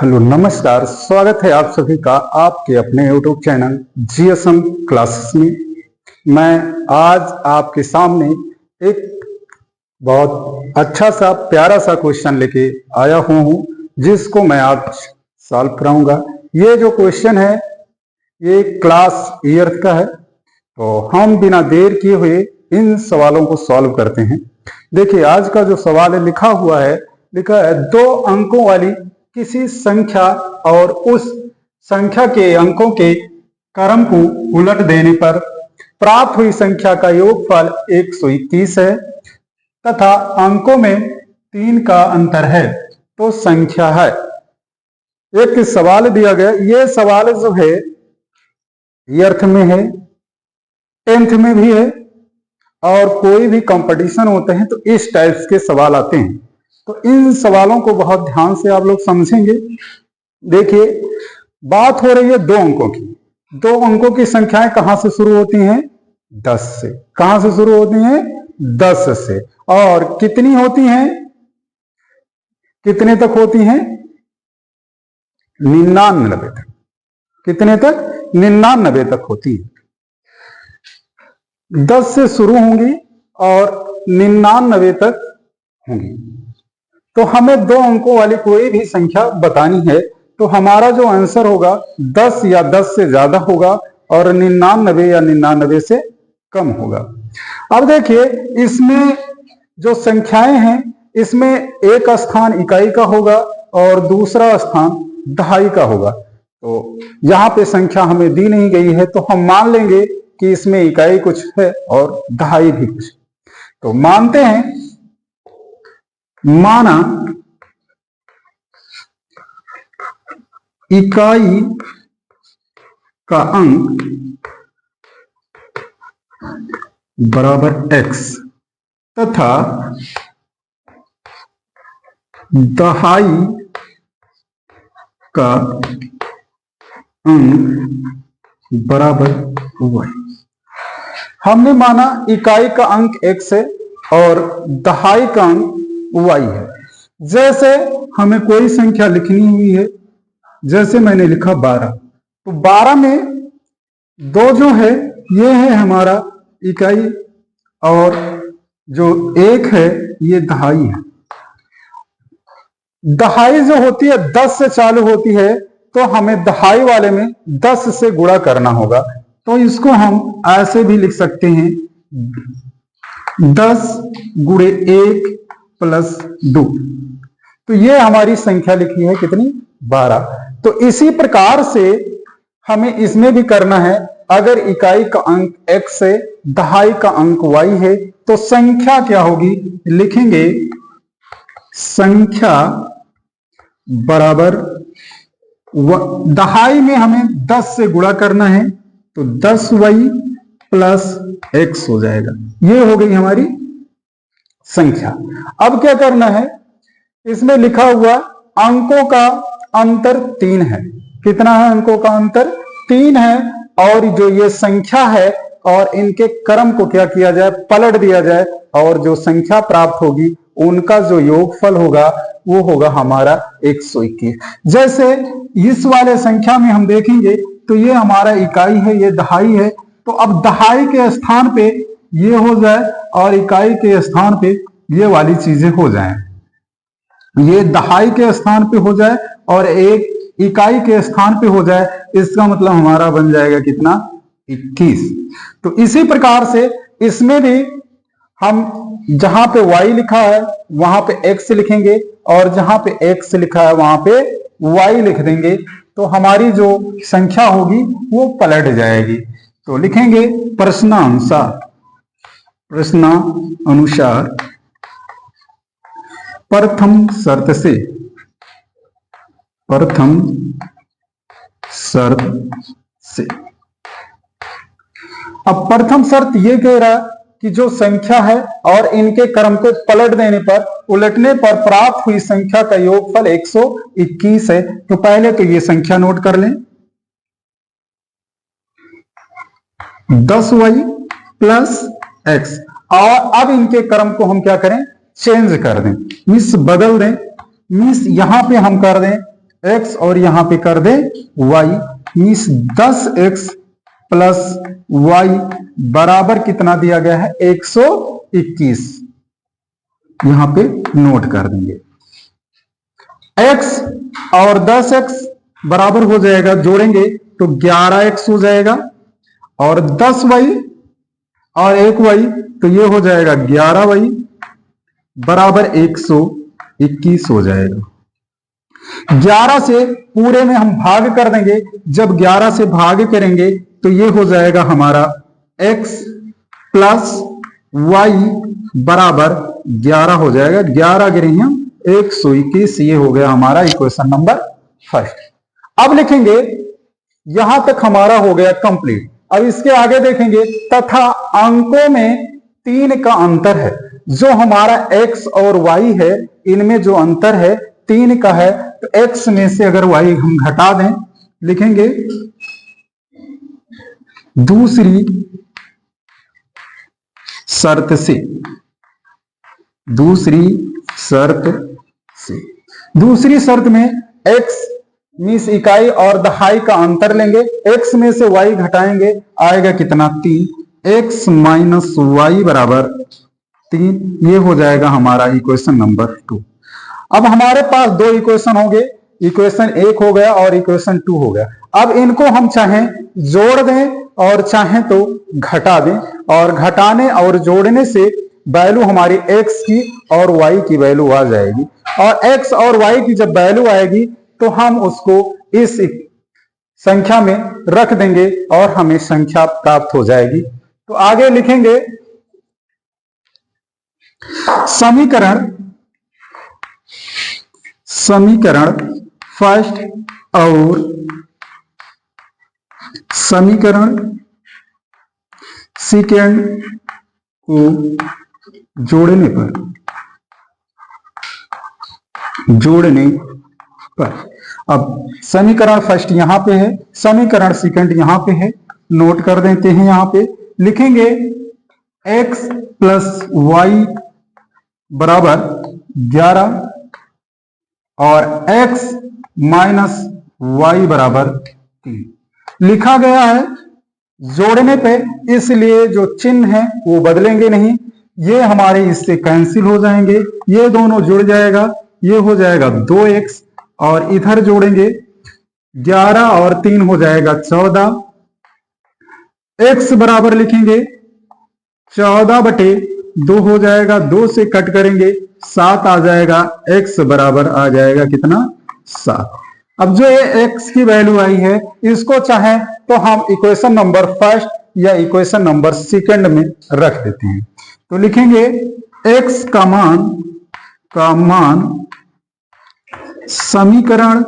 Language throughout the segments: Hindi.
हेलो नमस्कार, स्वागत है आप सभी का आपके अपने यूट्यूब चैनल जीएसएम क्लासेस में। मैं आज आपके सामने एक बहुत अच्छा सा प्यारा सा क्वेश्चन लेके आया हूँ जिसको मैं आज सॉल्व कराऊंगा। ये जो क्वेश्चन है ये क्लास ईयर का है, तो हम बिना देर किए हुए इन सवालों को सॉल्व करते हैं। देखिए आज का जो सवाल है लिखा है 2 अंकों वाली किसी संख्या और उस संख्या के अंकों के क्रम को उलट देने पर प्राप्त हुई संख्या का योगफल 121 है तथा अंकों में 3 का अंतर है, तो संख्या है। एक सवाल दिया गया, ये सवाल जो है अर्थ में है, 10th में भी है और कोई भी कंपटीशन होते हैं तो इस टाइप्स के सवाल आते हैं। तो इन सवालों को बहुत ध्यान से आप लोग समझेंगे। देखिए बात हो रही है 2 अंकों की। 2 अंकों की संख्याएं कहां से शुरू होती हैं? 10 से। कहां से शुरू होती हैं? 10 से। और कितनी होती हैं? कितने तक होती हैं? 99 तक। कितने तक? 99 तक होती है। 10 से शुरू होंगी और 99 तक होंगी। तो हमें 2 अंकों वाली कोई भी संख्या बतानी है, तो हमारा जो आंसर होगा 10 या 10 से ज्यादा होगा और 99 या 99 से कम होगा। अब देखिए इसमें जो संख्याएं हैं इसमें एक स्थान इकाई का होगा और दूसरा स्थान दहाई का होगा। तो यहाँ पे संख्या हमें दी नहीं गई है तो हम मान लेंगे कि इसमें इकाई कुछ है और दहाई भी कुछ। तो मानते हैं, माना इकाई का अंक बराबर x तथा दहाई का अंक बराबर y। हमने माना इकाई का अंक x है और दहाई का अंक y है। जैसे हमें कोई संख्या लिखनी हुई है, जैसे मैंने लिखा 12, तो 12 में 2 जो है ये है हमारा इकाई और जो 1 है ये दहाई है। दहाई जो होती है 10 से चालू होती है, तो हमें दहाई वाले में 10 से गुणा करना होगा। तो इसको हम ऐसे भी लिख सकते हैं 10 गुणे 1 प्लस 2। तो ये हमारी संख्या लिखी है कितनी? 12। तो इसी प्रकार से हमें इसमें भी करना है। अगर इकाई का अंक x है, दहाई का अंक y है, तो संख्या क्या होगी? लिखेंगे संख्या बराबर दहाई में हमें 10 से गुणा करना है तो 10y प्लस x हो जाएगा। ये हो गई हमारी संख्या। अब क्या करना है? इसमें लिखा हुआ अंकों का अंतर 3 है। कितना है अंकों का अंतर? 3 है। और जो ये संख्या है और इनके क्रम को क्या किया जाए? पलट दिया जाए और जो संख्या प्राप्त होगी उनका जो योगफल होगा वो होगा हमारा 121। जैसे इस वाले संख्या में हम देखेंगे तो ये हमारा इकाई है, ये दहाई है। तो अब दहाई के स्थान पे ये हो जाए और इकाई के स्थान पे ये वाली चीजें हो जाएं। ये दहाई के स्थान पे हो जाए और एक इकाई के स्थान पे हो जाए, इसका मतलब हमारा बन जाएगा कितना? 21। तो इसी प्रकार से इसमें भी हम जहां पे y लिखा है वहां पे x लिखेंगे और जहां पे x लिखा है वहां पे y लिख देंगे, तो हमारी जो संख्या होगी वो पलट जाएगी। तो लिखेंगे प्रश्नानुसार प्रथम शर्त से। अब प्रथम शर्त ये कह रहा है कि जो संख्या है और इनके क्रम को पलट देने पर, उलटने पर प्राप्त हुई संख्या का योगफल 121 है। तो पहले तो ये संख्या नोट कर लें, 10y प्लस x। और अब इनके क्रम को हम क्या करें? चेंज कर दें, मीन्स बदल दें। मीन्स यहां पे हम कर दें x और यहां पे कर दे y, means 10x plus y बराबर कितना दिया गया है 121। यहां पे नोट कर देंगे। x और 10x बराबर हो जाएगा, जोड़ेंगे तो 11x हो जाएगा, और 10y और 1y तो ये हो जाएगा 11y बराबर 121 हो जाएगा। 11 से पूरे में हम भाग कर देंगे, जब 11 से भाग करेंगे तो ये हो जाएगा हमारा x प्लस y बराबर 11 हो जाएगा। 11 गिरे हम 121, ये हो गया हमारा इक्वेशन नंबर फर्स्ट। अब लिखेंगे, यहां तक हमारा हो गया कंप्लीट। अब इसके आगे देखेंगे, तथा अंकों में 3 का अंतर है। जो हमारा x और y है, इनमें जो अंतर है 3 का है, तो x में से अगर y हम घटा दें, लिखेंगे दूसरी शर्त से, दूसरी शर्त से, दूसरी शर्त में x मीन्स इकाई और दहाई का अंतर लेंगे, x में से y घटाएंगे, आएगा कितना 3, x माइनस वाई बराबर 3, ये हो जाएगा हमारा इक्वेशन नंबर 2। अब हमारे पास 2 इक्वेशन हो गए, इक्वेशन 1 हो गया और इक्वेशन 2 हो गया। अब इनको हम चाहें जोड़ दें और चाहें तो घटा दें, और घटाने और जोड़ने से वैल्यू हमारी x की और y की वैल्यू आ जाएगी, और x और y की जब वैल्यू आएगी तो हम उसको इस संख्या में रख देंगे और हमें संख्या प्राप्त हो जाएगी। तो आगे लिखेंगे, समीकरण फर्स्ट और समीकरण सेकेंड को जोड़ने पर, अब समीकरण फर्स्ट यहां पे है, समीकरण सेकेंड यहां पे है, नोट कर देते हैं। यहां पे लिखेंगे x प्लस वाई बराबर 11 और x माइनस वाई बराबर 3 लिखा गया है। जोड़ने पे इसलिए जो चिन्ह है वो बदलेंगे नहीं, ये हमारे इससे कैंसिल हो जाएंगे, ये दोनों जुड़ जाएगा, ये हो जाएगा 2x, और इधर जोड़ेंगे 11 और 3 हो जाएगा 14, x बराबर लिखेंगे 14/2 हो जाएगा, 2 से कट करेंगे 7 आ जाएगा, x बराबर आ जाएगा कितना 7। अब जो ये x की वैल्यू आई है, इसको चाहे तो हम इक्वेशन नंबर फर्स्ट या इक्वेशन नंबर सेकंड में रख देते हैं। तो लिखेंगे x का मान समीकरण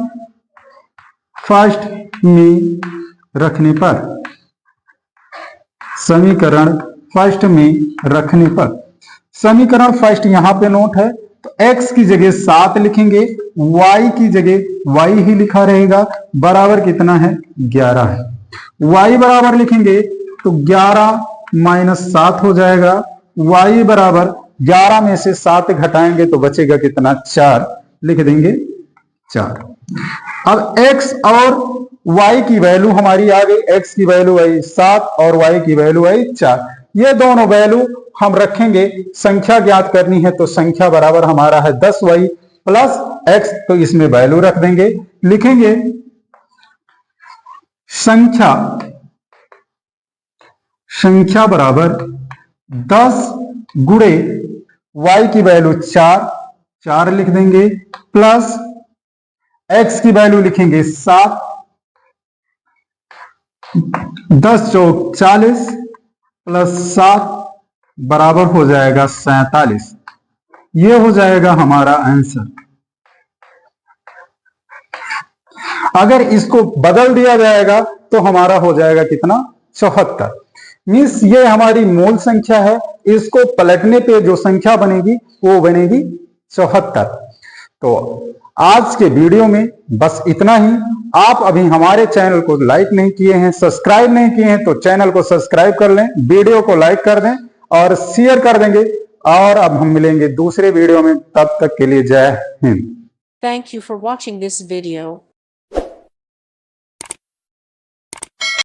फर्स्ट में रखने पर, समीकरण फर्स्ट में रखने पर, समीकरण फर्स्ट यहां पे नोट है, तो x की जगह 7 लिखेंगे, y की जगह y ही लिखा रहेगा, बराबर कितना है 11 है। y बराबर लिखेंगे तो 11 माइनस 7 हो जाएगा, y बराबर 11 में से 7 घटाएंगे तो बचेगा कितना 4, लिख देंगे 4। अब x और y की वैल्यू हमारी आ गई, x की वैल्यू आई 7 और y की वैल्यू आई 4। ये दोनों वैल्यू हम रखेंगे, संख्या ज्ञात करनी है तो संख्या बराबर हमारा है 10y प्लस x, तो इसमें वैल्यू रख देंगे, लिखेंगे संख्या बराबर 10 गुणे y की वैल्यू 4 लिख देंगे, प्लस x की वैल्यू लिखेंगे 7, 10 चौक 40 प्लस 7 बराबर हो जाएगा 47। ये हो जाएगा हमारा आंसर। अगर इसको बदल दिया जाएगा तो हमारा हो जाएगा कितना 74। मीन्स ये हमारी मूल संख्या है, इसको पलटने पे जो संख्या बनेगी वो बनेगी 74। तो आज के वीडियो में बस इतना ही। आप अभी हमारे चैनल को लाइक नहीं किए हैं, सब्सक्राइब नहीं किए हैं, तो चैनल को सब्सक्राइब कर लें, वीडियो को लाइक कर दें और शेयर कर देंगे। और अब हम मिलेंगे दूसरे वीडियो में, तब तक के लिए जय Hind. Thank you for watching this video.